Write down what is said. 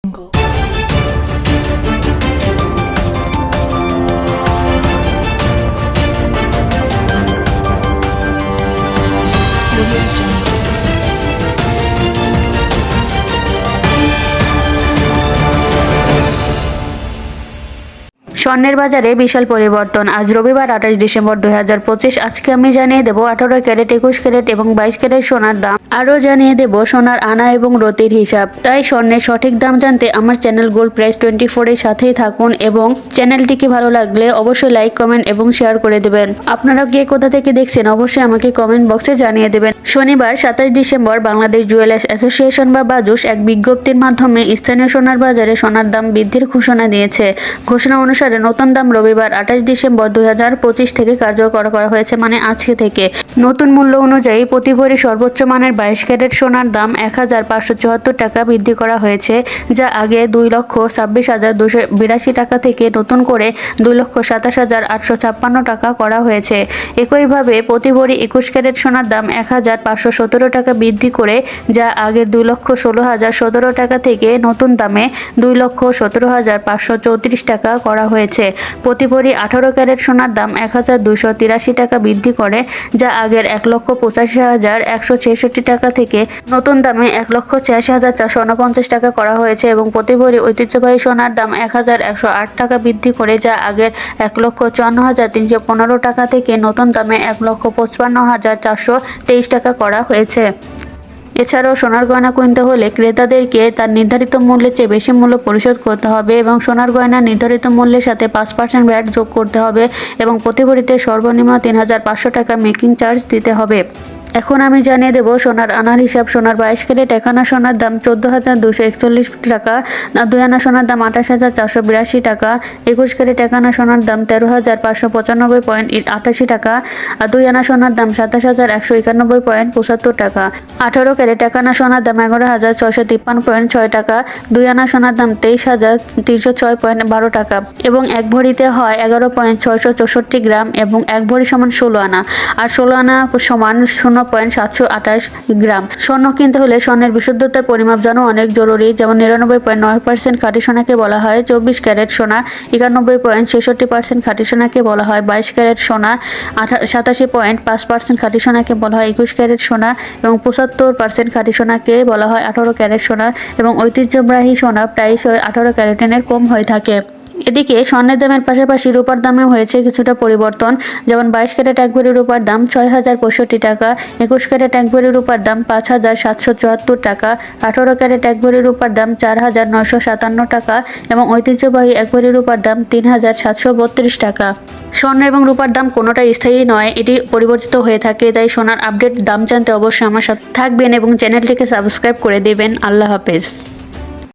jungle. Audio jungle. স্বর্ণের বাজারে বিশাল পরিবর্তন। আজ রবিবার 28 ডিসেম্বর 2025। আজকে আমি জানিয়ে দেব 18 ক্যারেট, 21 ক্যারেট এবং 22 ক্যারেট সোনার দাম। আরও জানিয়ে দেব সোনার আনা এবং রতির হিসাব। তাই স্বর্ণের সঠিক দাম জানতে আমার চ্যানেল গোল্ড প্রাইস 24 এর সাথেই থাকুন এবং চ্যানেলটিকে ভালো লাগলে অবশ্যই লাইক, কমেন্ট এবং শেয়ার করে দেবেন। আপনারা কে কোথা থেকে দেখছেন অবশ্যই আমাকে কমেন্ট বক্সে জানিয়ে দেবেন। শনিবার 27 ডিসেম্বর বাংলাদেশ জুয়েলার্স অ্যাসোসিয়েশন বা বাজুস এক বিজ্ঞপ্তির মাধ্যমে স্থানীয় সোনার বাজারে সোনার দাম বৃদ্ধির ঘোষণা দিয়েছে। ঘোষণা অনুসারে নতুন দাম রবিবার 28 ডিসেম্বর 2025 থেকে কার্যকর করা হয়েছে, মানে আজকে থেকে। নতুন মূল্য অনুযায়ী প্রতি ভরি সর্বোচ্চ মানের 22 ক্যারেট সোনার দাম 1574 টাকা বৃদ্ধি করা হয়েছে, যা আগে 2,26,282 টাকা থেকে নতুন করে 2,27,856 টাকা করা হয়েছে। একইভাবে প্রতি ভরি 21 ক্যারেট সোনার দাম 1,517 টাকা বৃদ্ধি করে, যা আগের 2,16,017 টাকা থেকে নতুন দামে 2,17,534 টাকা করা হয়েছে। প্রতি ভরি 18 ক্যারেট সোনার দাম 1,283 টাকা বৃদ্ধি করে, যা আগের 1,85,166 টাকা থেকে নতুন দামে 1,86,449 টাকা করা হয়েছে এবং প্রতি ভরি ঐতিহ্যবাহী সোনার দাম 1,108 টাকা বৃদ্ধি করে, যা আগের 1,54,315 টাকা থেকে নতুন দামে 1,55,423 টাকা করা হয়েছে। এছাড়াও সোনার গয়না কিনতে হলে ক্রেতাদেরকে তার নির্ধারিত মূল্যের চেয়ে বেশি মূল্য পরিশোধ করতে হবে এবং সোনার গয়না নির্ধারিত মূল্যের সাথে 5% ভ্যাট যোগ করতে হবে এবং প্রতি ভরিতে সর্বনিম্ন 3,500 টাকা মেকিং চার্জ দিতে হবে। এখন আমি জানিয়ে দেব সোনার আনার হিসাব। সোনার 22 ক্যারেট 1 আনা সোনার দাম 14,241 টাকা, 2 আনা সোনার দাম 28,482 টাকা, 21 ক্যারেট 1 আনা সোনার দাম 13,595.88 টাকা, 2 আনা সোনার দাম 27,191.75 টাকা, 18 ক্যারেট 1 আনা সোনার দাম 11,653.6 টাকা, 2 আনা সোনার দাম 23,306.12 টাকা এবং এক ভরিতে হয় 11.664 গ্রাম এবং এক ভরি সমান 16 আনা আর 16 আনা সমান 0.728 গ্রাম। স্বর্ণ কিনতে হলে স্বর্ণের বিশুদ্ধতার পরিমাপ জানা অনেক জরুরি। যেমন 99.9% খাঁটি সোনাকে বলা হয় 24 ক্যারেট সোনা, 91.66% খাঁটি সোনাকে বলা হয় 22 ক্যারেট সোনা, 87.5% খাঁটি সোনাকে বলা হয় 21 ক্যারেট সোনা এবং 75% খাঁটি সোনাকে বলা হয় 18 ক্যারেট সোনা এবং ঐতিহ্যবাহী সোনা প্রায়শই 18 ক্যারেটের কম হয়ে থাকে। এদিকে স্বর্ণের দামের পাশাপাশি রূপার দামেও হয়েছে কিছুটা পরিবর্তন। যেমন 22 ক্যারেট এক ভরি রূপার দাম 6,065 টাকা, 21 ক্যারেট এক ভরি রূপার দাম 5,774 টাকা, 18 ক্যারেট এক ভরি রূপার দাম 4,957 টাকা এবং ঐতিহ্যবাহী এক ভরি রূপার দাম 3,732 টাকা। স্বর্ণ এবং রূপার দাম কোনোটাই স্থায়ী নয়, এটি পরিবর্তিত হয়ে থাকে। তাই সোনার আপডেট দাম জানতে অবশ্যই আমার সাথে থাকবেন এবং চ্যানেলটিকে সাবস্ক্রাইব করে দেবেন। আল্লাহ হাফেজ।